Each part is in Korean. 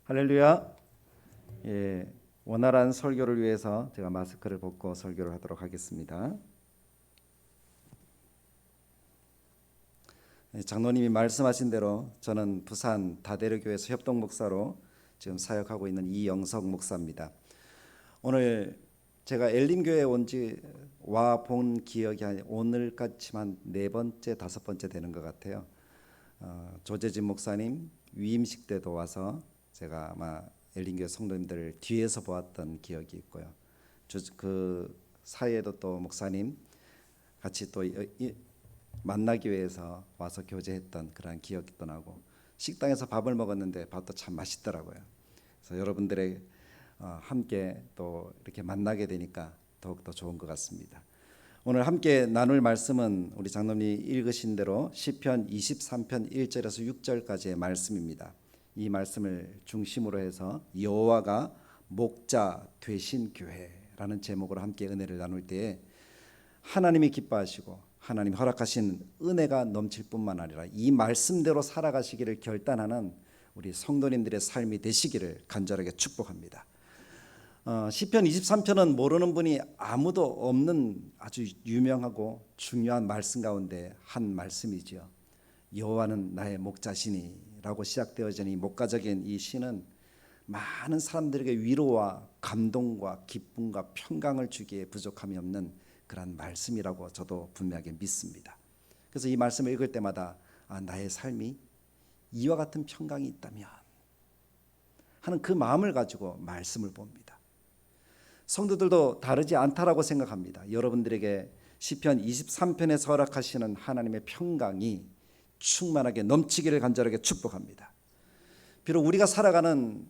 할렐루야. 예, 원활한 설교를 위해서 제가 마스크를 벗고 설교를 하도록 하겠습니다. 장로님이 말씀하신 대로 저는 부산 다대로교회에서 협동 목사로 지금 사역하고 있는 이영석 목사입니다. 오늘 제가 엘림교회에 와 본 기억이 오늘까지만 네 번째, 다섯 번째 되는 것 같아요. 조재진 목사님 위임식 때도 와서 제가 아마 엘림교회 성도님들을 뒤에서 보았던 기억이 있고요. 그 사이에도 또 목사님 같이 또 만나기 위해서 와서 교제했던 그런 기억이 또 나고, 식당에서 밥을 먹었는데 밥도 참 맛있더라고요. 그래서 여러분들의 함께 또 이렇게 만나게 되니까 더욱더 좋은 것 같습니다. 오늘 함께 나눌 말씀은 우리 장로님이 읽으신 대로 시편 23편 1절에서 6절까지의 말씀입니다. 이 말씀을 중심으로 해서 여호와가 목자 되신 교회라는 제목으로 함께 은혜를 나눌 때에 하나님이 기뻐하시고 하나님이 허락하신 은혜가 넘칠 뿐만 아니라 이 말씀대로 살아가시기를 결단하는 우리 성도님들의 삶이 되시기를 간절하게 축복합니다. 시편 23편은 모르는 분이 아무도 없는 아주 유명하고 중요한 말씀 가운데 한 말씀이지요. 여호와는 나의 목자시니 라고 시작되어진 이 목가적인 이 시는 많은 사람들에게 위로와 감동과 기쁨과 평강을 주기에 부족함이 없는 그런 말씀이라고 저도 분명하게 믿습니다. 그래서 이 말씀을 읽을 때마다 나의 삶이 이와 같은 평강이 있다면 하는 그 마음을 가지고 말씀을 봅니다. 성도들도 다르지 않다라고 생각합니다. 여러분들에게 시편 23편에서 허락하시는 하나님의 평강이 충만하게 넘치기를 간절하게 축복합니다. 비록 우리가 살아가는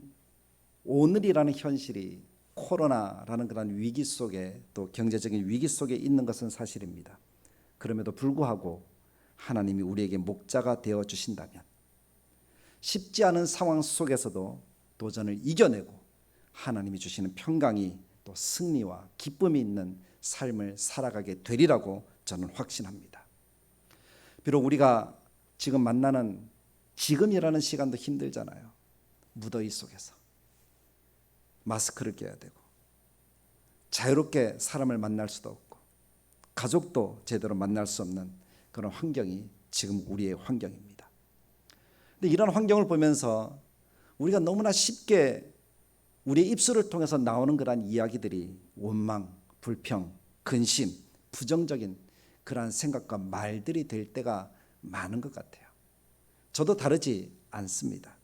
오늘이라는 현실이 코로나라는 그런 위기 속에, 또 경제적인 위기 속에 있는 것은 사실입니다. 그럼에도 불구하고 하나님이 우리에게 목자가 되어 주신다면 쉽지 않은 상황 속에서도 도전을 이겨내고 하나님이 주시는 평강이 또 승리와 기쁨이 있는 삶을 살아가게 되리라고 저는 확신합니다. 비록 우리가 지금 만나는 지금이라는 시간도 힘들잖아요. 무더위 속에서 마스크를 껴야 되고 자유롭게 사람을 만날 수도 없고 가족도 제대로 만날 수 없는 그런 환경이 지금 우리의 환경입니다. 근데 이런 환경을 보면서 우리가 너무나 쉽게 우리의 입술을 통해서 나오는 그러한 이야기들이 원망, 불평, 근심, 부정적인 그러한 생각과 말들이 될 때가 많은 것 같아요. 저도 다르지 않습니다.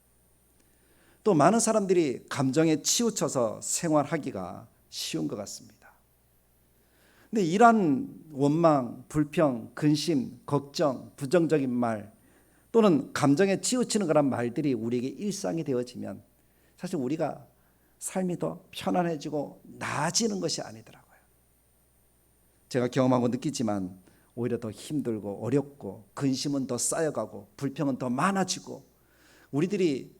또 많은 사람들이 감정에 치우쳐서 생활하기가 쉬운 것 같습니다. 근데 이러한 원망, 불평, 근심, 걱정, 부정적인 말 또는 감정에 치우치는 그런 말들이 우리에게 일상이 되어지면 사실 우리가 삶이 더 편안해지고 나아지는 것이 아니더라고요. 제가 경험하고 느끼지만 오히려 더 힘들고 어렵고 근심은 더 쌓여가고 불평은 더 많아지고 우리들이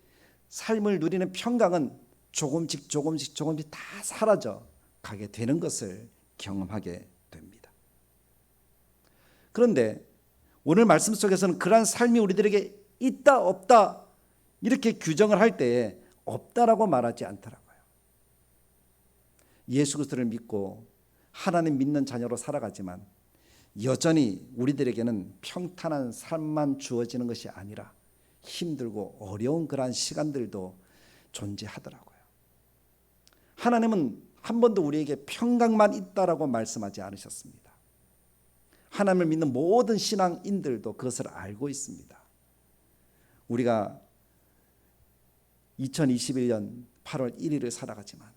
삶을 누리는 평강은 조금씩 다 사라져 가게 되는 것을 경험하게 됩니다. 그런데 오늘 말씀 속에서는 그러한 삶이 우리들에게 있다 없다 이렇게 규정을 할 때에 없다라고 말하지 않더라고요. 예수 그리스도를 믿고 하나님 믿는 자녀로 살아가지만 여전히 우리들에게는 평탄한 삶만 주어지는 것이 아니라 힘들고 어려운 그러한 시간들도 존재하더라고요. 하나님은 한 번도 우리에게 평강만 있다라고 말씀하지 않으셨습니다. 하나님을 믿는 모든 신앙인들도 그것을 알고 있습니다. 우리가 2021년 8월 1일을 살아가지만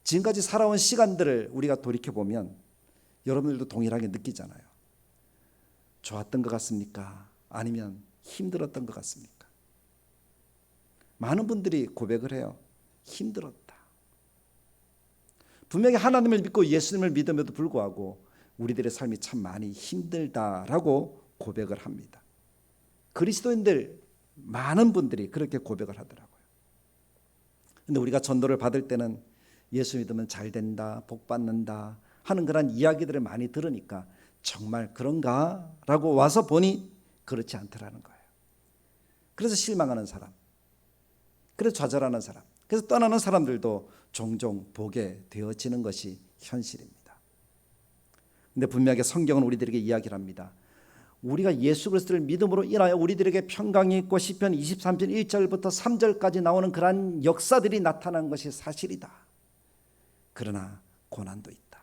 지금까지 살아온 시간들을 우리가 돌이켜보면 여러분들도 동일하게 느끼잖아요. 좋았던 것 같습니까? 아니면 힘들었던 것 같습니까? 많은 분들이 고백을 해요. 힘들었다. 분명히 하나님을 믿고 예수님을 믿음에도 불구하고 우리들의 삶이 참 많이 힘들다라고 고백을 합니다. 그리스도인들 많은 분들이 그렇게 고백을 하더라고요. 그런데 우리가 전도를 받을 때는 예수 믿으면 잘 된다, 복 받는다 하는 그런 이야기들을 많이 들으니까 정말 그런가? 라고 와서 보니 그렇지 않더라는 거예요. 그래서 실망하는 사람, 그래서 좌절하는 사람, 그래서 떠나는 사람들도 종종 보게 되어지는 것이 현실입니다. 근데 분명하게 성경은 우리들에게 이야기를 합니다. 우리가 예수 그리스도를 믿음으로 인하여 우리들에게 평강이 있고 시편 23편 1절부터 3절까지 나오는 그러한 역사들이 나타난 것이 사실이다. 그러나 고난도 있다.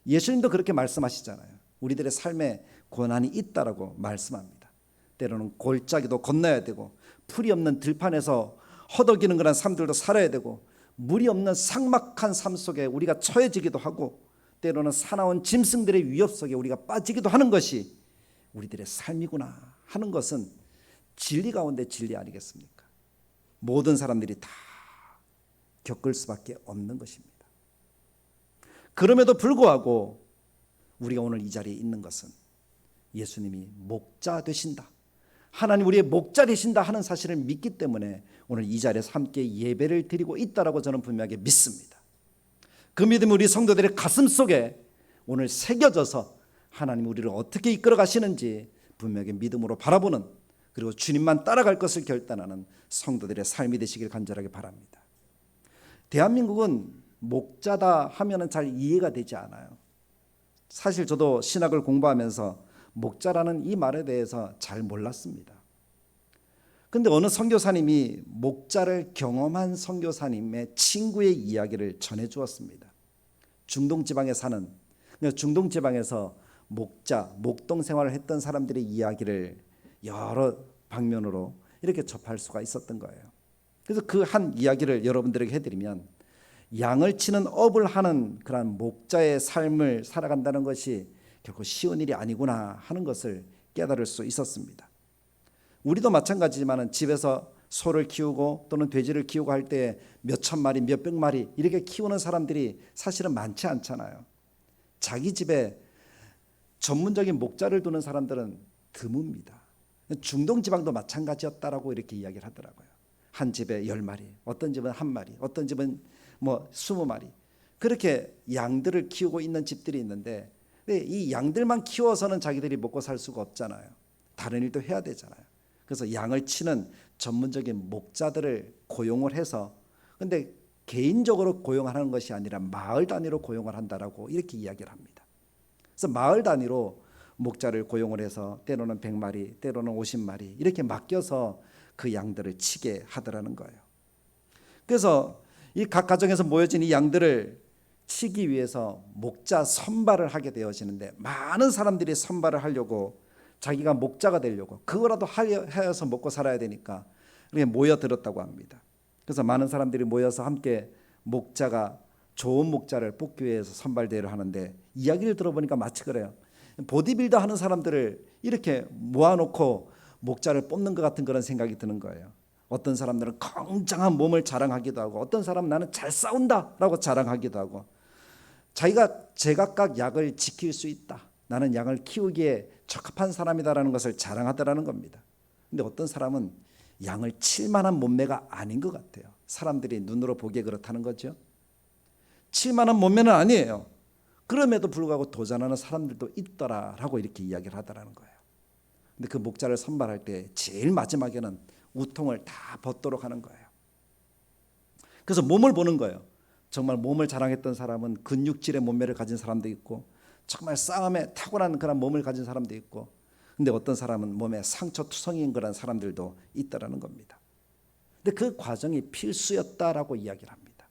예수님도 그렇게 말씀하시잖아요. 우리들의 삶에 고난이 있다라고 말씀합니다. 때로는 골짜기도 건너야 되고 풀이 없는 들판에서 허덕이는 그런 삶들도 살아야 되고 물이 없는 삭막한 삶 속에 우리가 처해지기도 하고 때로는 사나운 짐승들의 위협 속에 우리가 빠지기도 하는 것이 우리들의 삶이구나 하는 것은 진리 가운데 진리 아니겠습니까? 모든 사람들이 다 겪을 수밖에 없는 것입니다. 그럼에도 불구하고 우리가 오늘 이 자리에 있는 것은 예수님이 목자 되신다, 하나님 우리의 목자 되신다 하는 사실을 믿기 때문에 오늘 이 자리에서 함께 예배를 드리고 있다라고 저는 분명하게 믿습니다. 그 믿음이 우리 성도들의 가슴 속에 오늘 새겨져서 하나님 우리를 어떻게 이끌어 가시는지 분명하게 믿음으로 바라보는, 그리고 주님만 따라갈 것을 결단하는 성도들의 삶이 되시길 간절하게 바랍니다. 대한민국은 목자다 하면은 잘 이해가 되지 않아요. 사실 저도 신학을 공부하면서 목자라는 이 말에 대해서 잘 몰랐습니다. 근데 어느 선교사님이 목자를 경험한 선교사님의 친구의 이야기를 전해 주었습니다. 중동 지방에 사는, 중동 지방에서 목자, 목동 생활을 했던 사람들의 이야기를 여러 방면으로 이렇게 접할 수가 있었던 거예요. 그래서 그 한 이야기를 여러분들에게 해드리면, 양을 치는 업을 하는 그런 목자의 삶을 살아간다는 것이 결코 쉬운 일이 아니구나 하는 것을 깨달을 수 있었습니다. 우리도 마찬가지지만 집에서 소를 키우고 또는 돼지를 키우고 할 때 몇천 마리, 몇백 마리 이렇게 키우는 사람들이 사실은 많지 않잖아요. 자기 집에 전문적인 목자를 두는 사람들은 드뭅니다. 중동 지방도 마찬가지였다라고 이렇게 이야기를 하더라고요. 한 집에 10마리, 어떤 집은 1마리, 어떤 집은 20마리 그렇게 양들을 키우고 있는 집들이 있는데, 이 양들만 키워서는 자기들이 먹고 살 수가 없잖아요. 다른 일도 해야 되잖아요. 그래서 양을 치는 전문적인 목자들을 고용을 해서, 근데 개인적으로 고용하는 것이 아니라 마을 단위로 고용을 한다라고 이렇게 이야기를 합니다. 그래서 마을 단위로 목자를 고용을 해서 때로는 100마리, 때로는 50마리 이렇게 맡겨서 그 양들을 치게 하더라는 거예요. 그래서 이 각 가정에서 모여진 이 양들을 치기 위해서 목자 선발을 하게 되어지는데, 많은 사람들이 선발을 하려고 자기가 목자가 되려고 그거라도 하여서 먹고 살아야 되니까 이렇게 모여들었다고 합니다. 그래서 많은 사람들이 모여서 함께 목자가 좋은 목자를 뽑기 위해서 선발대회를 하는데, 이야기를 들어보니까 마치 그래요. 보디빌더 하는 사람들을 이렇게 모아놓고 목자를 뽑는 것 같은 그런 생각이 드는 거예요. 어떤 사람들은 굉장한 몸을 자랑하기도 하고, 어떤 사람은 나는 잘 싸운다라고 자랑하기도 하고, 자기가 제각각 약을 지킬 수 있다, 나는 양을 키우기에 적합한 사람이다라는 것을 자랑하더라는 겁니다. 근데 어떤 사람은 양을 칠 만한 몸매가 아닌 것 같아요. 사람들이 눈으로 보기에 그렇다는 거죠. 칠 만한 몸매는 아니에요. 그럼에도 불구하고 도전하는 사람들도 있더라라고 이렇게 이야기를 하더라는 거예요. 근데 그 목자를 선발할 때 제일 마지막에는 우통을 다 벗도록 하는 거예요. 그래서 몸을 보는 거예요. 정말 몸을 자랑했던 사람은 근육질의 몸매를 가진 사람도 있고, 정말 싸움에 탁월한 그런 몸을 가진 사람도 있고, 근데 어떤 사람은 몸에 상처투성이인 그런 사람들도 있다라는 겁니다. 근데 그 과정이 필수였다라고 이야기를 합니다.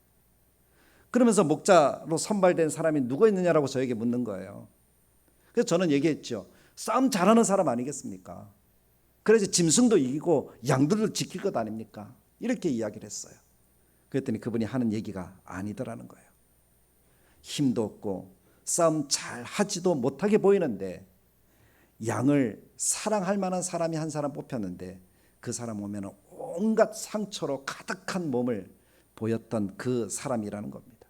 그러면서 목자로 선발된 사람이 누가 있느냐라고 저에게 묻는 거예요. 그래서 저는 얘기했죠. 싸움 잘하는 사람 아니겠습니까? 그래서 짐승도 이기고 양들도 지킬 것 아닙니까? 이렇게 이야기를 했어요. 그랬더니 그분이 하는 얘기가 아니더라는 거예요. 힘도 없고 싸움 잘 하지도 못하게 보이는데, 양을 사랑할 만한 사람이 한 사람 뽑혔는데, 그 사람 오면 온갖 상처로 가득한 몸을 보였던 그 사람이라는 겁니다.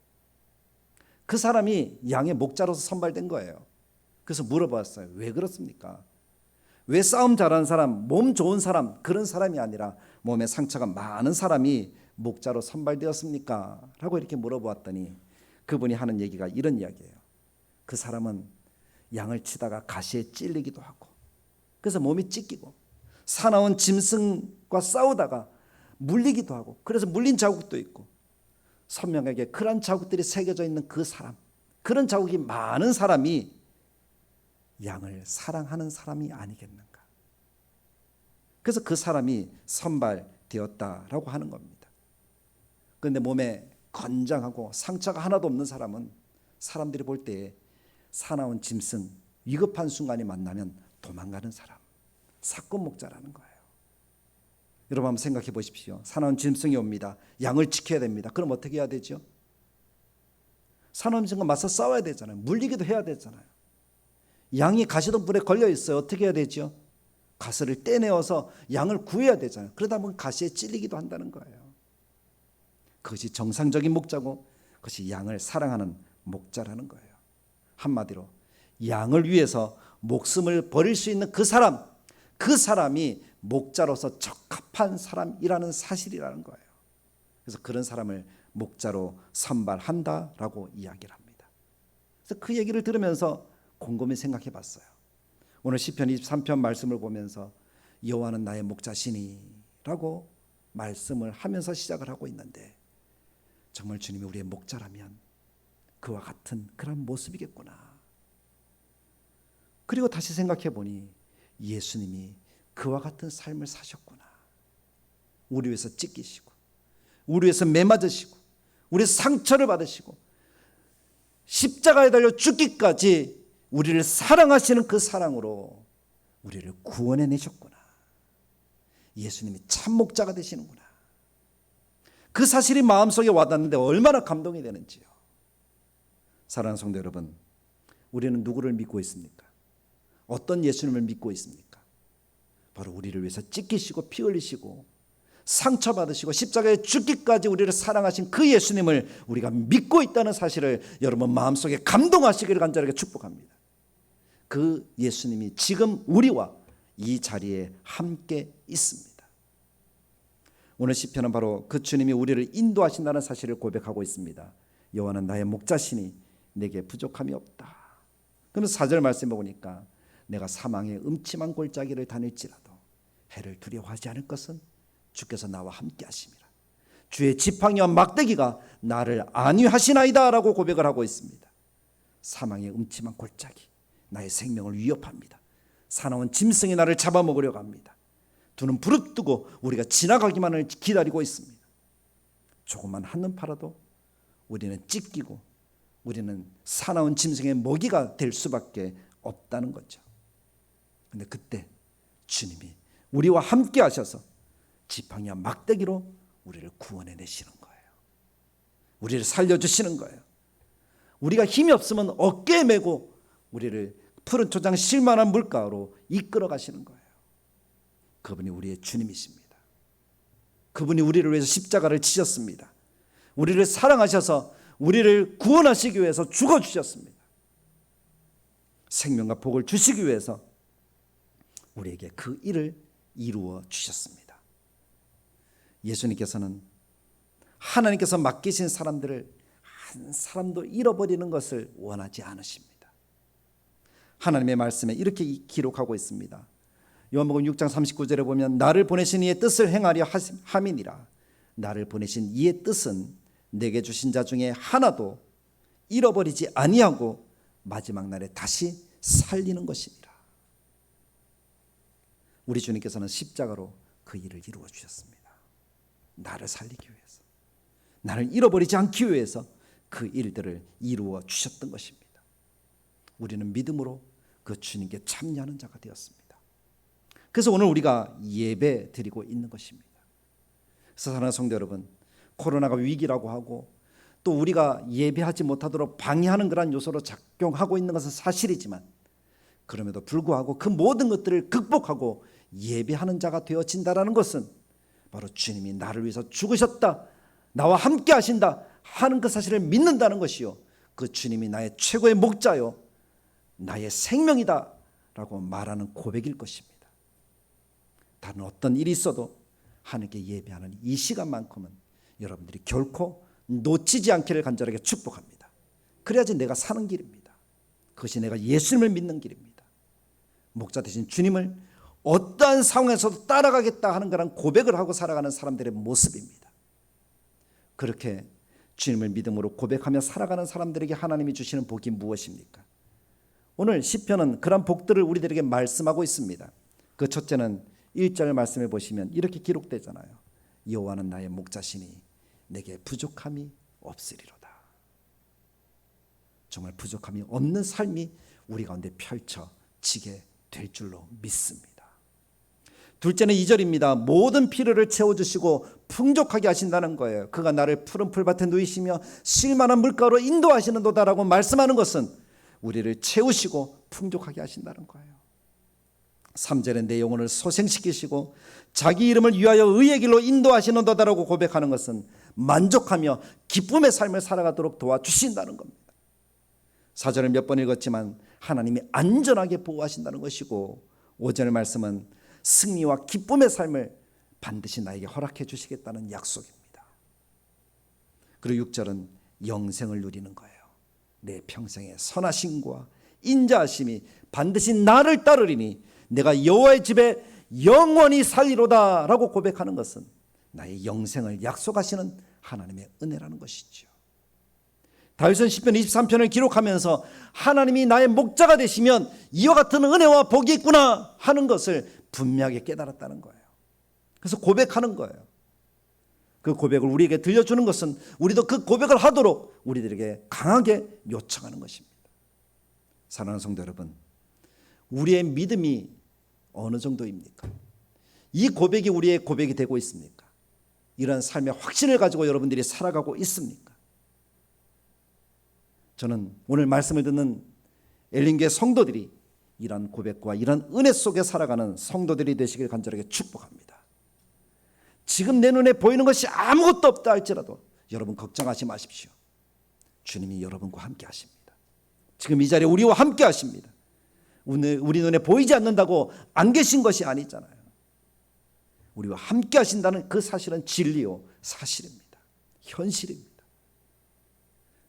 그 사람이 양의 목자로서 선발된 거예요. 그래서 물어봤어요. 왜 그렇습니까? 왜 싸움 잘하는 사람, 몸 좋은 사람, 그런 사람이 아니라 몸에 상처가 많은 사람이 목자로 선발되었습니까? 라고 이렇게 물어보았더니 그분이 하는 얘기가 이런 이야기예요. 그 사람은 양을 치다가 가시에 찔리기도 하고, 그래서 몸이 찢기고, 사나운 짐승과 싸우다가 물리기도 하고, 그래서 물린 자국도 있고, 선명하게 그런 자국들이 새겨져 있는 그 사람, 그런 자국이 많은 사람이 양을 사랑하는 사람이 아니겠는가. 그래서 그 사람이 선발되었다라고 하는 겁니다. 그런데 몸에 건장하고 상처가 하나도 없는 사람은 사람들이 볼 때에 사나운 짐승, 위급한 순간이 만나면 도망가는 사람, 사건 목자라는 거예요. 여러분 한번 생각해 보십시오. 사나운 짐승이 옵니다. 양을 지켜야 됩니다. 그럼 어떻게 해야 되죠? 사나운 짐승과 맞서 싸워야 되잖아요. 물리기도 해야 되잖아요. 양이 가시던 불에 걸려 있어요. 어떻게 해야 되죠? 가시를 떼내어서 양을 구해야 되잖아요. 그러다 보면 가시에 찔리기도 한다는 거예요. 그것이 정상적인 목자고, 그것이 양을 사랑하는 목자라는 거예요. 한마디로 양을 위해서 목숨을 버릴 수 있는 그 사람, 그 사람이 목자로서 적합한 사람이라는 사실이라는 거예요. 그래서 그런 사람을 목자로 선발한다라고 이야기를 합니다. 그래서 그 얘기를 들으면서 곰곰이 생각해 봤어요. 오늘 시편 23편 말씀을 보면서 여호와는 나의 목자시니 라고 말씀을 하면서 시작을 하고 있는데, 정말 주님이 우리의 목자라면 그와 같은 그런 모습이겠구나. 그리고 다시 생각해 보니 예수님이 그와 같은 삶을 사셨구나. 우리 위해서 찢기시고, 우리 위해서 매맞으시고, 우리 상처를 받으시고, 십자가에 달려 죽기까지 우리를 사랑하시는 그 사랑으로 우리를 구원해 내셨구나. 예수님이 참 목자가 되시는구나. 그 사실이 마음속에 와닿는데 얼마나 감동이 되는지요. 사랑하는 성도 여러분, 우리는 누구를 믿고 있습니까? 어떤 예수님을 믿고 있습니까? 바로 우리를 위해서 찢기시고 피 흘리시고 상처받으시고 십자가에 죽기까지 우리를 사랑하신 그 예수님을 우리가 믿고 있다는 사실을 여러분 마음속에 감동하시기를 간절하게 축복합니다. 그 예수님이 지금 우리와 이 자리에 함께 있습니다. 오늘 시편은 바로 그 주님이 우리를 인도하신다는 사실을 고백하고 있습니다. 여호와는 나의 목자시니 내게 부족함이 없다. 그러면서 4절 말씀해 보니까 내가 사망의 음침한 골짜기를 다닐지라도 해를 두려워하지 않을 것은 주께서 나와 함께 하심이라. 주의 지팡이와 막대기가 나를 안위하시나이다 라고 고백을 하고 있습니다. 사망의 음침한 골짜기, 나의 생명을 위협합니다. 사나운 짐승이 나를 잡아먹으려고 합니다. 두 눈 부릅뜨고 우리가 지나가기만을 기다리고 있습니다. 조금만 한눈 팔아도 우리는 찢기고 우리는 사나운 짐승의 먹이가 될 수밖에 없다는 거죠. 그런데 그때 주님이 우리와 함께 하셔서 지팡이와 막대기로 우리를 구원해 내시는 거예요. 우리를 살려주시는 거예요. 우리가 힘이 없으면 어깨에 메고 우리를 푸른 초장 쉴만한 물가로 이끌어 가시는 거예요. 그분이 우리의 주님이십니다. 그분이 우리를 위해서 십자가를 지셨습니다. 우리를 사랑하셔서 우리를 구원하시기 위해서 죽어주셨습니다. 생명과 복을 주시기 위해서 우리에게 그 일을 이루어 주셨습니다. 예수님께서는 하나님께서 맡기신 사람들을 한 사람도 잃어버리는 것을 원하지 않으십니다. 하나님의 말씀에 이렇게 기록하고 있습니다. 요한복음 6장 39절에 보면 나를 보내신 이의 뜻을 행하려 함이니라. 나를 보내신 이의 뜻은 내게 주신 자 중에 하나도 잃어버리지 아니하고 마지막 날에 다시 살리는 것이니라. 우리 주님께서는 십자가로 그 일을 이루어 주셨습니다. 나를 살리기 위해서, 나를 잃어버리지 않기 위해서 그 일들을 이루어 주셨던 것입니다. 우리는 믿음으로 그 주님께 참여하는 자가 되었습니다. 그래서 오늘 우리가 예배 드리고 있는 것입니다. 그래서 사랑하는 성도 여러분, 코로나가 위기라고 하고 또 우리가 예배하지 못하도록 방해하는 그런 요소로 작용하고 있는 것은 사실이지만, 그럼에도 불구하고 그 모든 것들을 극복하고 예배하는 자가 되어진다는 것은 바로 주님이 나를 위해서 죽으셨다, 나와 함께 하신다 하는 그 사실을 믿는다는 것이요, 그 주님이 나의 최고의 목자요 나의 생명이다 라고 말하는 고백일 것입니다. 다른 어떤 일이 있어도 하나님께 예배하는 이 시간만큼은 여러분들이 결코 놓치지 않기를 간절하게 축복합니다. 그래야지 내가 사는 길입니다. 그것이 내가 예수님을 믿는 길입니다. 목자 되신 주님을 어떠한 상황에서도 따라가겠다 하는 그런 고백을 하고 살아가는 사람들의 모습입니다. 그렇게 주님을 믿음으로 고백하며 살아가는 사람들에게 하나님이 주시는 복이 무엇입니까? 오늘 시편은 그런 복들을 우리들에게 말씀하고 있습니다. 그 첫째는 1절 말씀해 보시면 이렇게 기록되잖아요. 여호와는 나의 목자시니 내게 부족함이 없으리로다. 정말 부족함이 없는 삶이 우리 가운데 펼쳐지게 될 줄로 믿습니다. 둘째는 2절입니다. 모든 필요를 채워주시고 풍족하게 하신다는 거예요. 그가 나를 푸른 풀밭에 누이시며 쉴만한 물가로 인도하시는도다라고 말씀하는 것은 우리를 채우시고 풍족하게 하신다는 거예요. 3절에 내 영혼을 소생시키시고 자기 이름을 위하여 의의 길로 인도하시는도다라고 고백하는 것은 만족하며 기쁨의 삶을 살아가도록 도와주신다는 겁니다. 4절을 몇 번 읽었지만 하나님이 안전하게 보호하신다는 것이고 5절 말씀은 승리와 기쁨의 삶을 반드시 나에게 허락해 주시겠다는 약속입니다. 그리고 6절은 영생을 누리는 거예요. 내 평생의 선하심과 인자하심이 반드시 나를 따르리니 내가 여호와의 집에 영원히 살리로다 라고 고백하는 것은 나의 영생을 약속하시는 하나님의 은혜라는 것이죠. 다윗은 시편 23편을 기록하면서 하나님이 나의 목자가 되시면 이와 같은 은혜와 복이 있구나 하는 것을 분명하게 깨달았다는 거예요. 그래서 고백하는 거예요. 그 고백을 우리에게 들려주는 것은 우리도 그 고백을 하도록 우리들에게 강하게 요청하는 것입니다. 사랑하는 성도 여러분, 우리의 믿음이 어느 정도입니까? 이 고백이 우리의 고백이 되고 있습니까? 이런 삶의 확신을 가지고 여러분들이 살아가고 있습니까? 저는 오늘 말씀을 듣는 엘린교회 성도들이 이런 고백과 이런 은혜 속에 살아가는 성도들이 되시길 간절하게 축복합니다. 지금 내 눈에 보이는 것이 아무것도 없다 할지라도 여러분 걱정하지 마십시오. 주님이 여러분과 함께 하십니다. 지금 이 자리에 우리와 함께 하십니다. 우리 눈에 보이지 않는다고 안 계신 것이 아니잖아요. 우리와 함께 하신다는 그 사실은 진리요 사실입니다. 현실입니다.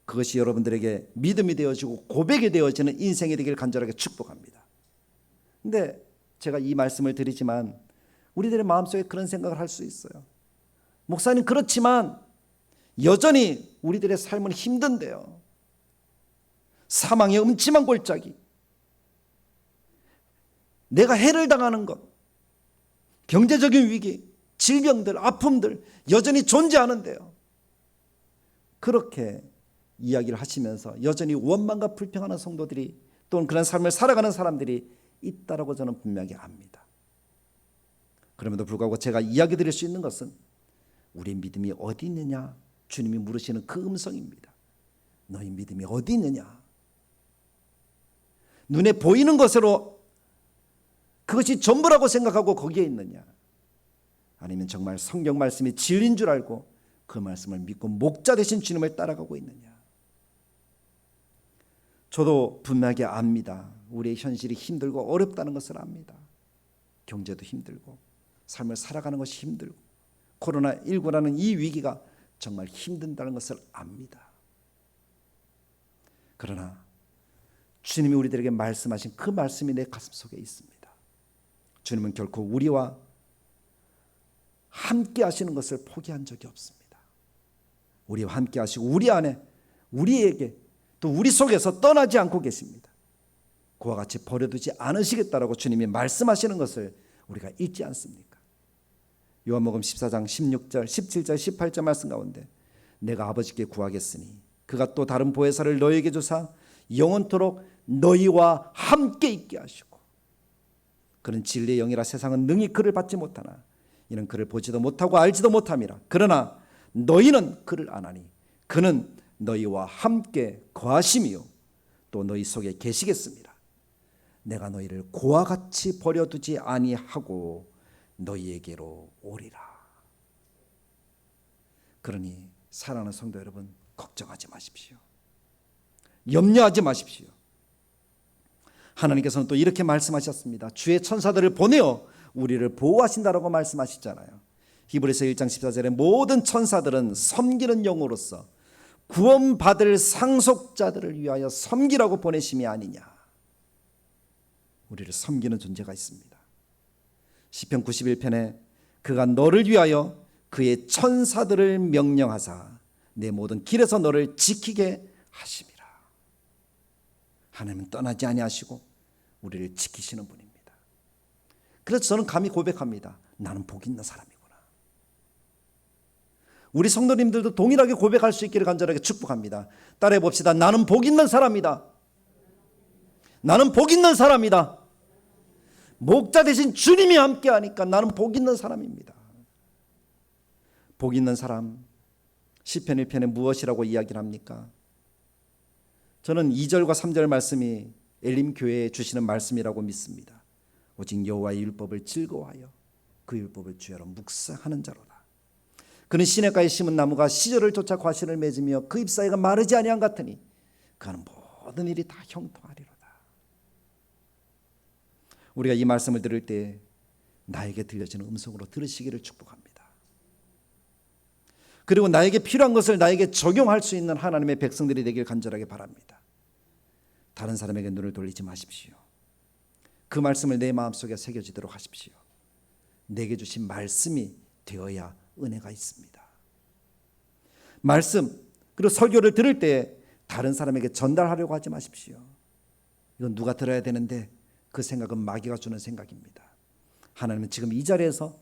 그것이 여러분들에게 믿음이 되어지고 고백이 되어지는 인생이 되기를 간절하게 축복합니다. 근데 제가 이 말씀을 드리지만 우리들의 마음속에 그런 생각을 할 수 있어요. 목사님, 그렇지만 여전히 우리들의 삶은 힘든데요. 사망의 음침한 골짜기, 내가 해를 당하는 것, 경제적인 위기, 질병들, 아픔들 여전히 존재하는데요. 그렇게 이야기를 하시면서 여전히 원망과 불평하는 성도들이 또는 그런 삶을 살아가는 사람들이 있다라고 저는 분명히 압니다. 그럼에도 불구하고 제가 이야기 드릴 수 있는 것은 우리 믿음이 어디 있느냐 주님이 물으시는 그 음성입니다. 너희 믿음이 어디 있느냐? 눈에 보이는 것으로 그것이 전부라고 생각하고 거기에 있느냐? 아니면 정말 성경 말씀이 진리인 줄 알고 그 말씀을 믿고 목자 되신 주님을 따라가고 있느냐? 저도 분명하게 압니다. 우리의 현실이 힘들고 어렵다는 것을 압니다. 경제도 힘들고 삶을 살아가는 것이 힘들고 코로나19라는 이 위기가 정말 힘든다는 것을 압니다. 그러나 주님이 우리들에게 말씀하신 그 말씀이 내 가슴 속에 있습니다. 주님은 결코 우리와 함께 하시는 것을 포기한 적이 없습니다. 우리와 함께 하시고 우리 안에 우리에게 또 우리 속에서 떠나지 않고 계십니다. 그와 같이 버려두지 않으시겠다라고 주님이 말씀하시는 것을 우리가 잊지 않습니까? 요한복음 14장 16절, 17절, 18절 말씀 가운데 내가 아버지께 구하겠으니 그가 또 다른 보혜사를 너희에게 주사 영원토록 너희와 함께 있게 하시고 그는 진리의 영이라 세상은 능히 그를 받지 못하나 이는 그를 보지도 못하고 알지도 못함이라. 그러나 너희는 그를 아나니 그는 너희와 함께 거하심이요 또 너희 속에 계시겠습니다. 내가 너희를 고와 같이 버려두지 아니하고 너희에게로 오리라. 그러니 사랑하는 성도 여러분, 걱정하지 마십시오. 염려하지 마십시오. 하나님께서는 또 이렇게 말씀하셨습니다. 주의 천사들을 보내어 우리를 보호하신다라고 말씀하시잖아요. 히브리서 1장 14절에 모든 천사들은 섬기는 영으로서 구원받을 상속자들을 위하여 섬기라고 보내심이 아니냐. 우리를 섬기는 존재가 있습니다. 시편 91편에 그가 너를 위하여 그의 천사들을 명령하사 내 모든 길에서 너를 지키게 하심이라. 하나님은 떠나지 아니하시고 우리를 지키시는 분입니다. 그래서 저는 감히 고백합니다. 나는 복 있는 사람이구나. 우리 성도님들도 동일하게 고백할 수 있기를 간절하게 축복합니다. 따라해 봅시다. 나는 복 있는 사람이다. 나는 복 있는 사람이다. 목자 대신 주님이 함께하니까 나는 복 있는 사람입니다. 복 있는 사람, 시편 1편에 무엇이라고 이야기를 합니까? 저는 2절과 3절 말씀이 엘림 교회에 주시는 말씀이라고 믿습니다. 오직 여호와의 율법을 즐거워하여 그 율법을 주야로 묵상하는 자로다. 그는 시냇가에 심은 나무가 시절을 쫓아 과실을 맺으며 그 잎사이가 마르지 아니한 같으니 그는 모든 일이 다 형통하리로다. 우리가 이 말씀을 들을 때 나에게 들려지는 음성으로 들으시기를 축복합니다. 그리고 나에게 필요한 것을 나에게 적용할 수 있는 하나님의 백성들이 되길 간절하게 바랍니다. 다른 사람에게 눈을 돌리지 마십시오. 그 말씀을 내 마음속에 새겨지도록 하십시오. 내게 주신 말씀이 되어야 은혜가 있습니다. 말씀, 그리고 설교를 들을 때 다른 사람에게 전달하려고 하지 마십시오. 이건 누가 들어야 되는데 그 생각은 마귀가 주는 생각입니다. 하나님은 지금 이 자리에서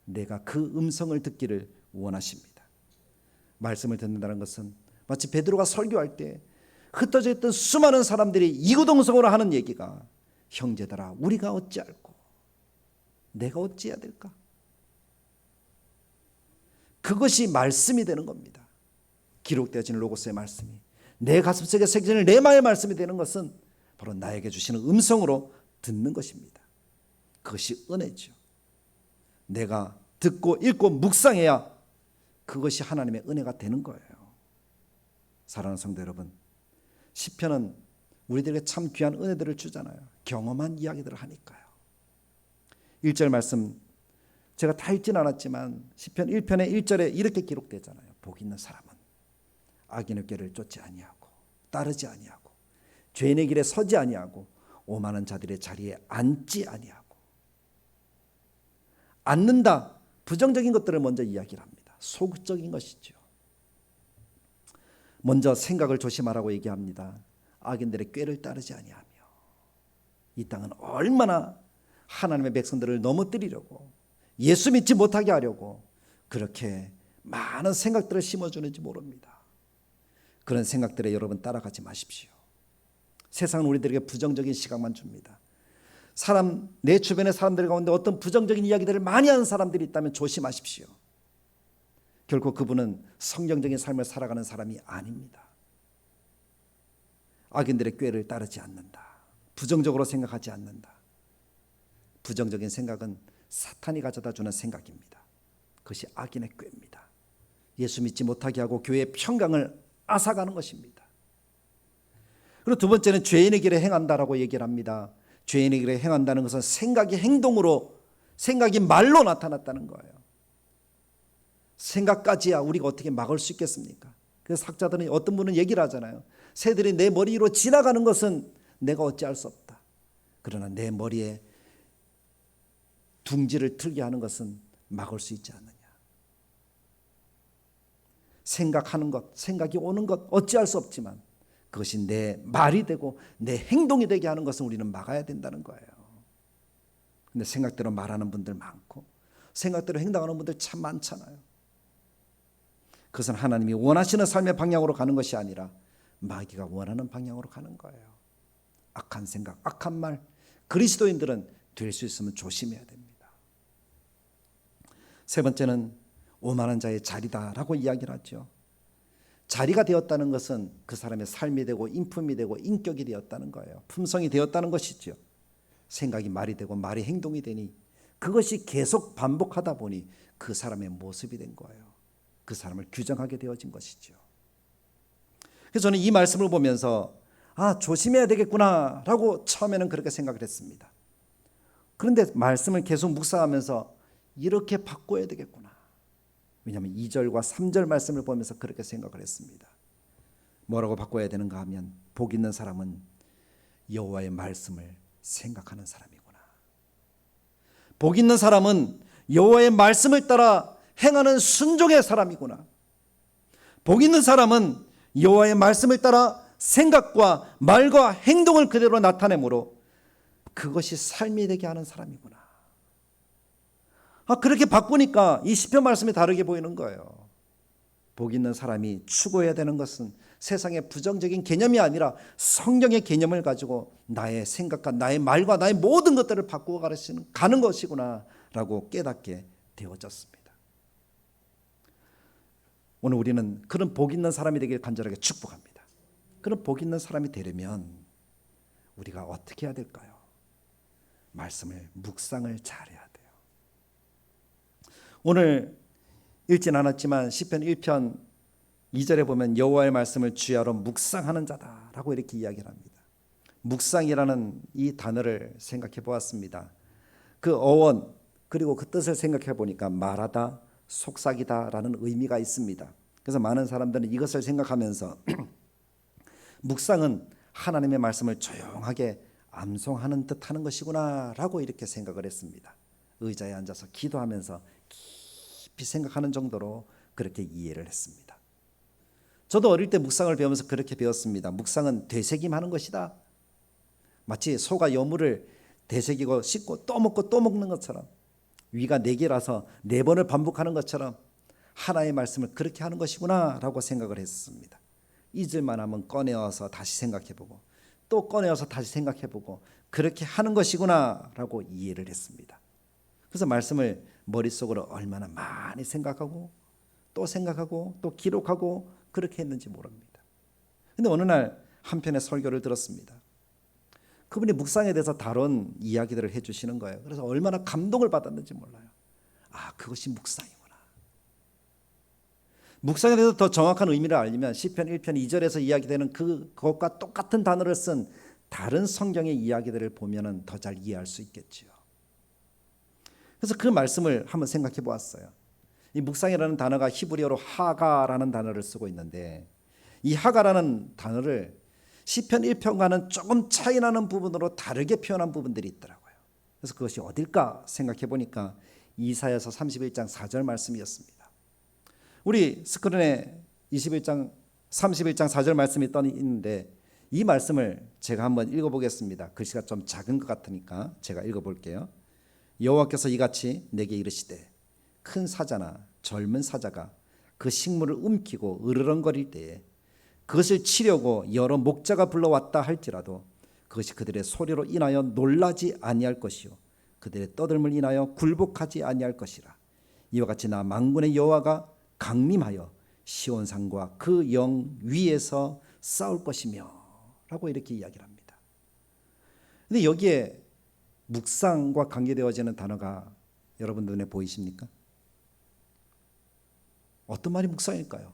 내가 그 음성을 듣기를 원하십니다. 말씀을 듣는다는 것은 마치 베드로가 설교할 때 흩어져 있던 수많은 사람들이 이구동성으로 하는 얘기가 형제들아 우리가 어찌할꼬 내가 어찌해야 될까? 그것이 말씀이 되는 겁니다. 기록되어진 로고스의 말씀이 내 가슴속에 새겨지는 레마의 말씀이 되는 것은 바로 나에게 주시는 음성으로 듣는 것입니다. 그것이 은혜죠. 내가 듣고 읽고 묵상해야 그것이 하나님의 은혜가 되는 거예요. 사랑하는 성도 여러분, 시편은 우리들에게 참 귀한 은혜들을 주잖아요. 경험한 이야기들을 하니까요. 1절 말씀 제가 다 읽진 않았지만 시편 1편의 1절에 이렇게 기록되잖아요. 복 있는 사람은 악인의 꾀를 쫓지 아니하고 따르지 아니하고 죄인의 길에 서지 아니하고 오만한 자들의 자리에 앉지 아니하고. 앉는다, 부정적인 것들을 먼저 이야기를 합니다. 소극적인 것이죠. 먼저 생각을 조심하라고 얘기합니다. 악인들의 꾀를 따르지 아니하며. 이 땅은 얼마나 하나님의 백성들을 넘어뜨리려고 예수 믿지 못하게 하려고 그렇게 많은 생각들을 심어주는지 모릅니다. 그런 생각들에 여러분 따라가지 마십시오. 세상은 우리들에게 부정적인 시각만 줍니다. 내 주변의 사람들 가운데 어떤 부정적인 이야기들을 많이 하는 사람들이 있다면 조심하십시오. 결코 그분은 성경적인 삶을 살아가는 사람이 아닙니다. 악인들의 꾀를 따르지 않는다. 부정적으로 생각하지 않는다. 부정적인 생각은 사탄이 가져다 주는 생각입니다. 그것이 악인의 꾀입니다. 예수 믿지 못하게 하고 교회의 평강을 앗아가는 것입니다. 그리고 두 번째는 죄인의 길에 행한다라고 얘기를 합니다. 죄인의 길에 행한다는 것은 생각이 행동으로, 생각이 말로 나타났다는 거예요. 생각까지야 우리가 어떻게 막을 수 있겠습니까? 그래서 학자들은 어떤 분은 얘기를 하잖아요. 새들이 내 머리 위로 지나가는 것은 내가 어찌할 수 없다. 그러나 내 머리에 둥지를 틀게 하는 것은 막을 수 있지 않느냐. 생각하는 것, 생각이 오는 것 어찌할 수 없지만 그것이 내 말이 되고 내 행동이 되게 하는 것은 우리는 막아야 된다는 거예요. 근데 생각대로 말하는 분들 많고 생각대로 행동하는 분들 참 많잖아요. 그것은 하나님이 원하시는 삶의 방향으로 가는 것이 아니라 마귀가 원하는 방향으로 가는 거예요. 악한 생각, 악한 말, 그리스도인들은 될 수 있으면 조심해야 됩니다. 세 번째는 오만한 자의 자리다라고 이야기를 하죠. 자리가 되었다는 것은 그 사람의 삶이 되고 인품이 되고 인격이 되었다는 거예요. 품성이 되었다는 것이죠. 생각이 말이 되고 말이 행동이 되니 그것이 계속 반복하다 보니 그 사람의 모습이 된 거예요. 그 사람을 규정하게 되어진 것이죠. 그래서 저는 이 말씀을 보면서 조심해야 되겠구나 라고 처음에는 그렇게 생각을 했습니다. 그런데 말씀을 계속 묵상하면서 이렇게 바꿔야 되겠구나. 왜냐하면 2절과 3절 말씀을 보면서 그렇게 생각을 했습니다. 뭐라고 바꿔야 되는가 하면 복 있는 사람은 여호와의 말씀을 생각하는 사람이구나. 복 있는 사람은 여호와의 말씀을 따라 행하는 순종의 사람이구나. 복 있는 사람은 여호와의 말씀을 따라 생각과 말과 행동을 그대로 나타내므로 그것이 삶이 되게 하는 사람이구나. 그렇게 바꾸니까 이 시편 말씀이 다르게 보이는 거예요. 복 있는 사람이 추구해야 되는 것은 세상의 부정적인 개념이 아니라 성경의 개념을 가지고 나의 생각과 나의 말과 나의 모든 것들을 바꾸어 가는 것이구나 라고 깨닫게 되어졌습니다. 오늘 우리는 그런 복 있는 사람이 되길 간절하게 축복합니다. 그런 복 있는 사람이 되려면 우리가 어떻게 해야 될까요? 말씀을 묵상을 잘해야 돼요. 오늘 읽진 않았지만 시편 1편 2절에 보면 여호와의 말씀을 주야로 묵상하는 자다라고 이렇게 이야기를 합니다. 묵상이라는 이 단어를 생각해 보았습니다. 그 어원 그리고 그 뜻을 생각해 보니까 말하다, 속삭이다라는 의미가 있습니다. 그래서 많은 사람들은 이것을 생각하면서 묵상은 하나님의 말씀을 조용하게 암송하는 듯 하는 것이구나라고 이렇게 생각을 했습니다. 의자에 앉아서 기도하면서 깊이 생각하는 정도로 그렇게 이해를 했습니다. 저도 어릴 때 묵상을 배우면서 그렇게 배웠습니다. 묵상은 되새김하는 것이다. 마치 소가 여물을 되새기고 씻고 또 먹고 또 먹는 것처럼, 위가 4개라서 4번을 반복하는 것처럼 하나의 말씀을 그렇게 하는 것이구나 라고 생각을 했습니다. 잊을만 하면 꺼내어서 다시 생각해보고 또 꺼내어서 다시 생각해보고 그렇게 하는 것이구나 라고 이해를 했습니다. 그래서 말씀을 머릿속으로 얼마나 많이 생각하고 또 기록하고 그렇게 했는지 모릅니다. 근데 어느 날 한편의 설교를 들었습니다. 그분이 묵상에 대해서 다룬 이야기들을 해주시는 거예요. 그래서 얼마나 감동을 받았는지 몰라요. 그것이 묵상이구나. 묵상에 대해서 더 정확한 의미를 알려면 시편 1편 2절에서 이야기되는 그것과 똑같은 단어를 쓴 다른 성경의 이야기들을 보면 더 잘 이해할 수 있겠죠. 그래서 그 말씀을 한번 생각해 보았어요. 이 묵상이라는 단어가 히브리어로 하가라는 단어를 쓰고 있는데, 이 하가라는 단어를 시편 1편과는 조금 차이 나는 부분으로 다르게 표현한 부분들이 있더라고요. 그래서 그것이 어딜까 생각해 보니까 이사야서 31장 4절 말씀이었습니다. 우리 스크린에 31장 4절 말씀이 떠 있는데 이 말씀을 제가 한번 읽어보겠습니다. 글씨가 좀 작은 것 같으니까 제가 읽어볼게요. 여호와께서 이같이 내게 이르시되 큰 사자나 젊은 사자가 그 식물을 움키고 으르렁거릴 때에 그것을 치려고 여러 목자가 불러왔다 할지라도 그것이 그들의 소리로 인하여 놀라지 아니할 것이요 그들의 떠들음을 인하여 굴복하지 아니할 것이라. 이와 같이 나 만군의 여호와가 강림하여 시온산과 그 영 위에서 싸울 것이며 라고 이렇게 이야기를 합니다. 근데 여기에 묵상과 관계되어지는 단어가 여러분 눈에 보이십니까? 어떤 말이 묵상일까요?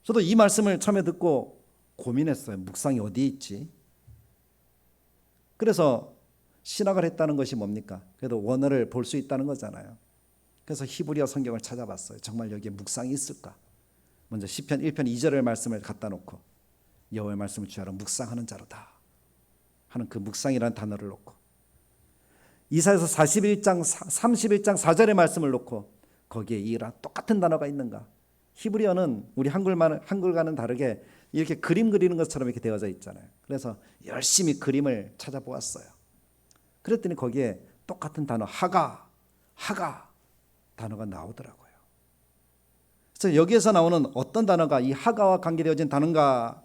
저도 이 말씀을 처음에 듣고 고민했어요. 묵상이 어디에 있지? 그래서 신학을 했다는 것이 뭡니까? 그래도 원어를 볼 수 있다는 거잖아요. 그래서 히브리어 성경을 찾아봤어요. 정말 여기에 묵상이 있을까? 먼저 시편 1편 2절의 말씀을 갖다 놓고 여호와의 말씀을 주야로 묵상하는 자로다 하는 그 묵상이라는 단어를 놓고 이사야서 31장 4절의 말씀을 놓고 거기에 이랑 똑같은 단어가 있는가? 히브리어는 우리 한글과는 다르게 이렇게 그림 그리는 것처럼 이렇게 되어져 있잖아요. 그래서 열심히 그림을 찾아보았어요. 그랬더니 거기에 똑같은 단어 하가 단어가 나오더라고요. 그래서 여기에서 나오는 어떤 단어가 이 하가와 관계되어진 단어인가라고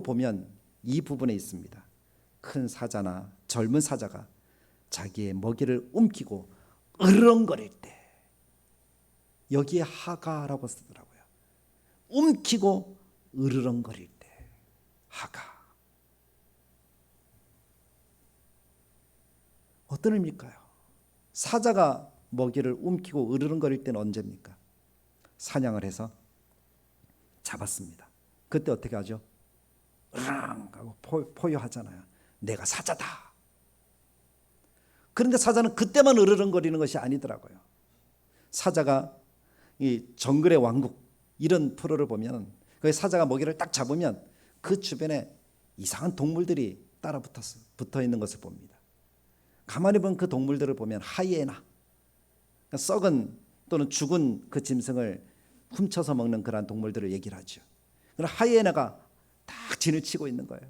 보면 이 부분에 있습니다. 큰 사자나 젊은 사자가 자기의 먹이를 움키고 으르렁거릴 때, 여기에 하가라고 쓰더라고요. 움키고 으르렁거릴 때 하가. 어떤 의미일까요? 사자가 먹이를 움키고 으르렁거릴 때는 언제입니까? 사냥을 해서 잡았습니다. 그때 어떻게 하죠? 으르렁 하고 포효하잖아요. 내가 사자다. 그런데 사자는 그때만 으르렁거리는 것이 아니더라고요. 사자가 이 정글의 왕국 이런 프로를 보면 그 사자가 먹이를 딱 잡으면 그 주변에 이상한 동물들이 따라 붙어 있는 것을 봅니다. 가만히 보면 그 동물들을 보면 하이에나, 썩은 또는 죽은 그 짐승을 훔쳐서 먹는 그러한 동물들을 얘기를 하죠. 그럼 하이에나가 딱 진을 치고 있는 거예요.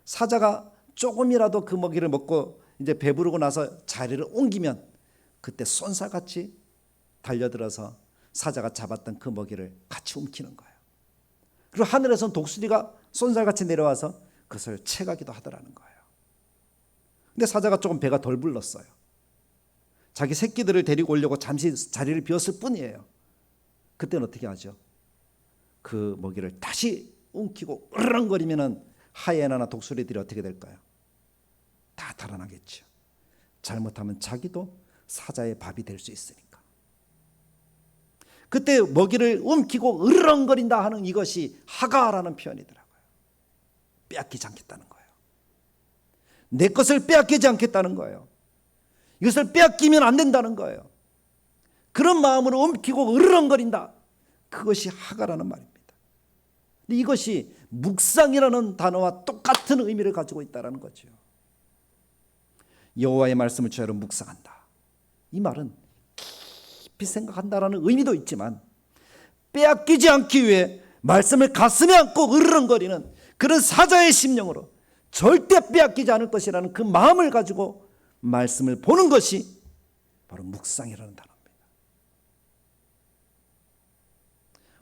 사자가 조금이라도 그 먹이를 먹고 이제 배부르고 나서 자리를 옮기면 그때 쏜살같이 달려들어서 사자가 잡았던 그 먹이를 같이 움키는 거예요. 그리고 하늘에서는 독수리가 쏜살같이 내려와서 그것을 채가기도 하더라는 거예요. 근데 사자가 조금 배가 덜 불렀어요. 자기 새끼들을 데리고 오려고 잠시 자리를 비웠을 뿐이에요. 그때는 어떻게 하죠? 그 먹이를 다시 움키고 으르렁거리면은 하이에나나 독수리들이 어떻게 될까요? 다 달아나겠죠. 잘못하면 자기도 사자의 밥이 될 수 있으니까. 그때 먹이를 움키고 으르렁거린다 하는 이것이 하가라는 표현이더라고요. 빼앗기지 않겠다는 거예요. 내 것을 빼앗기지 않겠다는 거예요. 이것을 빼앗기면 안 된다는 거예요. 그런 마음으로 움키고 으르렁거린다. 그것이 하가라는 말입니다. 근데 이것이 묵상이라는 단어와 똑같은 의미를 가지고 있다는 거죠. 여호와의 말씀을 주야로 묵상한다. 이 말은 깊이 생각한다라는 의미도 있지만 빼앗기지 않기 위해 말씀을 가슴에 안고 으르렁거리는 그런 사자의 심령으로 절대 빼앗기지 않을 것이라는 그 마음을 가지고 말씀을 보는 것이 바로 묵상이라는 단어입니다.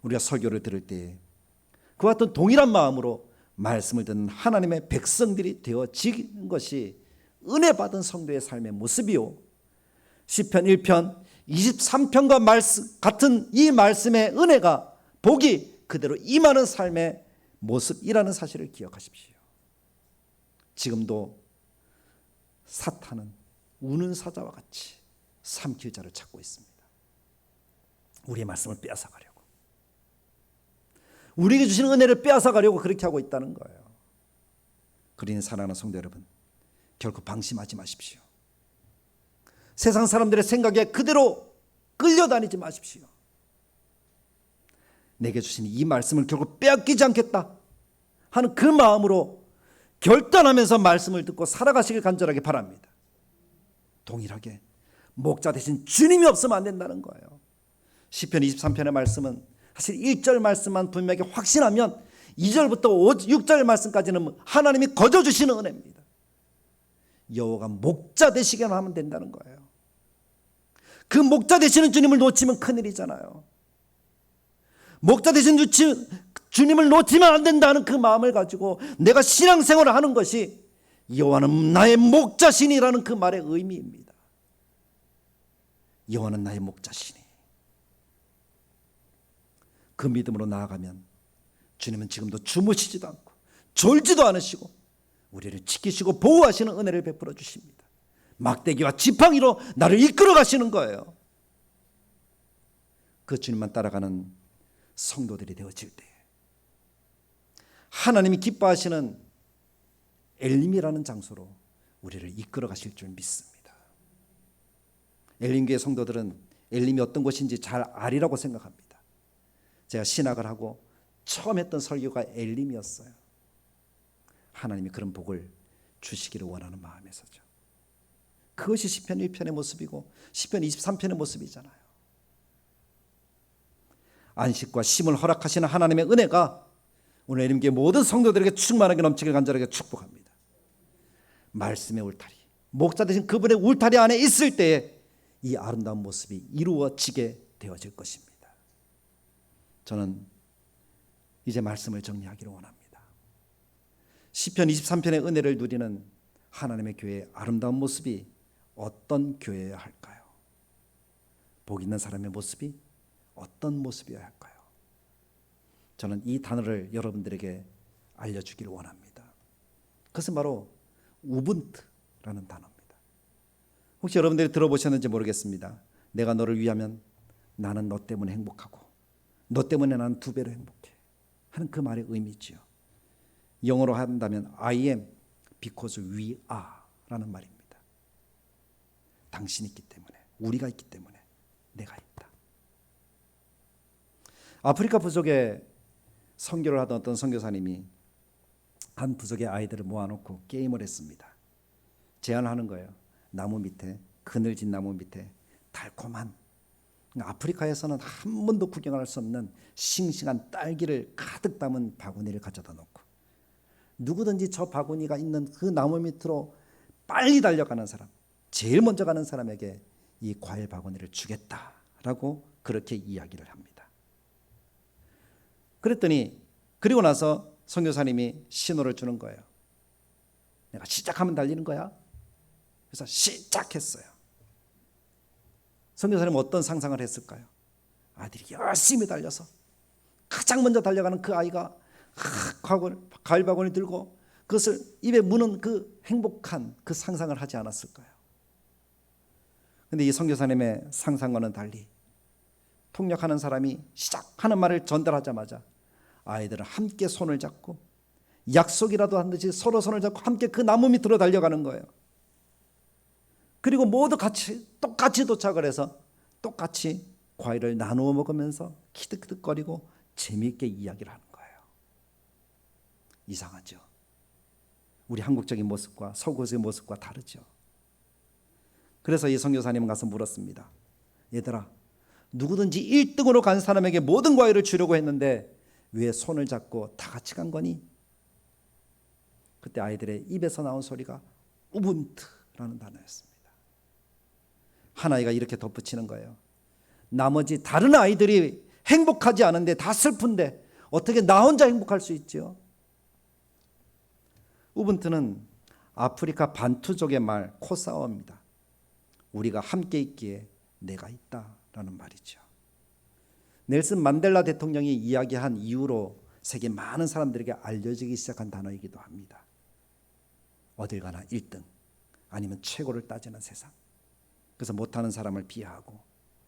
우리가 설교를 들을 때 그와 같은 동일한 마음으로 말씀을 듣는 하나님의 백성들이 되어지는 것이 은혜 받은 성도의 삶의 모습이요, 시편 1편 23편과 같은 이 말씀의 은혜가 복이 그대로 임하는 삶의 모습이라는 사실을 기억하십시오. 지금도 사탄은 우는 사자와 같이 삼킬 자를 찾고 있습니다. 우리의 말씀을 빼앗아가려고, 우리에게 주시는 은혜를 빼앗아가려고 그렇게 하고 있다는 거예요. 그러니 사랑하는 성도 여러분, 결코 방심하지 마십시오. 세상 사람들의 생각에 그대로 끌려다니지 마십시오. 내게 주신 이 말씀을 결코 빼앗기지 않겠다 하는 그 마음으로 결단하면서 말씀을 듣고 살아가시길 간절하게 바랍니다. 동일하게 목자 대신 주님이 없으면 안 된다는 거예요. 시편 23편의 말씀은 사실 1절 말씀만 분명하게 확신하면 2절부터 6절 말씀까지는 하나님이 거저주시는 은혜입니다. 여호와가 목자 되시게만 하면 된다는 거예요. 그 목자 되시는 주님을 놓치면 큰일이잖아요. 목자 되신 주님을 놓치면 안 된다는 그 마음을 가지고 내가 신앙생활을 하는 것이 여호와는 나의 목자시니라는 그 말의 의미입니다. 여호와는 나의 목자시니. 그 믿음으로 나아가면 주님은 지금도 주무시지도 않고 졸지도 않으시고 우리를 지키시고 보호하시는 은혜를 베풀어 주십니다. 막대기와 지팡이로 나를 이끌어 가시는 거예요. 그 주님만 따라가는 성도들이 되어질 때 하나님이 기뻐하시는 엘림이라는 장소로 우리를 이끌어 가실 줄 믿습니다. 엘림교회 성도들은 엘림이 어떤 곳인지 잘 아리라고 생각합니다. 제가 신학을 하고 처음 했던 설교가 엘림이었어요. 하나님이 그런 복을 주시기를 원하는 마음에서죠. 그것이 시편 1편의 모습이고 시편 23편의 모습이잖아요. 안식과 쉼을 허락하시는 하나님의 은혜가 오늘 엘림교회 모든 성도들에게 충만하게 넘치길 간절하게 축복합니다. 말씀의 울타리, 목자 되신 그분의 울타리 안에 있을 때에 이 아름다운 모습이 이루어지게 되어질 것입니다. 저는 이제 말씀을 정리하기를 원합니다. 시편 23편의 은혜를 누리는 하나님의 교회의 아름다운 모습이 어떤 교회여야 할까요? 복 있는 사람의 모습이 어떤 모습이어야 할까요? 저는 이 단어를 여러분들에게 알려주기를 원합니다. 그것은 바로 우분투라는 단어입니다. 혹시 여러분들이 들어보셨는지 모르겠습니다. 내가 너를 위하면 나는 너 때문에 행복하고 너 때문에 나는 2배로 행복해 하는 그 말의 의미지요. 영어로 한다면 I am because we are 라는 말입니다. 당신이 있기 때문에, 우리가 있기 때문에 내가 있다. 아프리카 부족에 선교를 하던 어떤 선교사님이 한 부족의 아이들을 모아놓고 게임을 했습니다. 제안을 하는 거예요. 나무 밑에, 그늘진 나무 밑에 달콤한, 아프리카에서는 한 번도 구경할 수 없는 싱싱한 딸기를 가득 담은 바구니를 가져다 놓고, 누구든지 저 바구니가 있는 그 나무 밑으로 빨리 달려가는 사람, 제일 먼저 가는 사람에게 이 과일 바구니를 주겠다라고 그렇게 이야기를 합니다. 그랬더니 그리고 나서 선교사님이 신호를 주는 거예요. 내가 시작하면 달리는 거야. 그래서 시작했어요. 선교사님은 어떤 상상을 했을까요? 아들이 열심히 달려서 가장 먼저 달려가는 그 아이가 과일 바구니 들고 그것을 입에 무는 그 행복한 그 상상을 하지 않았을까요? 그런데 이 선교사님의 상상과는 달리 통역하는 사람이 시작하는 말을 전달하자마자 아이들은 함께 손을 잡고 약속이라도 한 듯이 서로 손을 잡고 함께 그 나무 밑으로 달려가는 거예요. 그리고 모두 똑같이 도착을 해서 똑같이 과일을 나누어 먹으면서 키득키득거리고 재미있게 이야기를 하는 거예요. 이상하죠? 우리 한국적인 모습과 서구의 모습과 다르죠. 그래서 이 선교사님은 가서 물었습니다. 얘들아, 누구든지 1등으로 간 사람에게 모든 과일을 주려고 했는데 왜 손을 잡고 다 같이 간 거니? 그때 아이들의 입에서 나온 소리가 우분투라는 단어였습니다. 한 아이가 이렇게 덧붙이는 거예요. 나머지 다른 아이들이 행복하지 않은데 다 슬픈데 어떻게 나 혼자 행복할 수 있죠? 우분투는 아프리카 반투족의 말 코사오입니다. 우리가 함께 있기에 내가 있다라는 말이죠. 넬슨 만델라 대통령이 이야기한 이후로 세계 많은 사람들에게 알려지기 시작한 단어이기도 합니다. 어딜 가나 1등 아니면 최고를 따지는 세상. 그래서 못하는 사람을 비하하고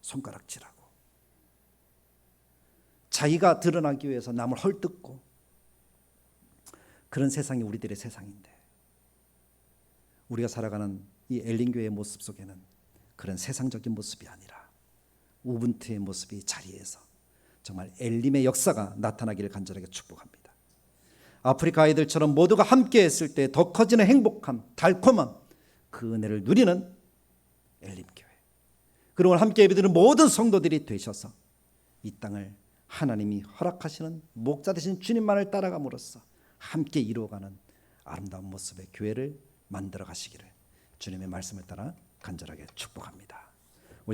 손가락질하고 자기가 드러나기 위해서 남을 헐뜯고 그런 세상이 우리들의 세상인데, 우리가 살아가는 이 엘린교회의 모습 속에는 그런 세상적인 모습이 아니라 우분투의 모습이 자리에서 정말 엘림의 역사가 나타나기를 간절하게 축복합니다. 아프리카 아이들처럼 모두가 함께 했을 때 더 커지는 행복함, 달콤함, 그 은혜를 누리는 엘림교회. 그리고 함께 예배드리는 모든 성도들이 되셔서 이 땅을 하나님이 허락하시는 목자 되신 주님만을 따라감으로써 함께 이루어가는 아름다운 모습의 교회를 만들어 가시기를 주님의 말씀을 따라 간절하게 축복합니다.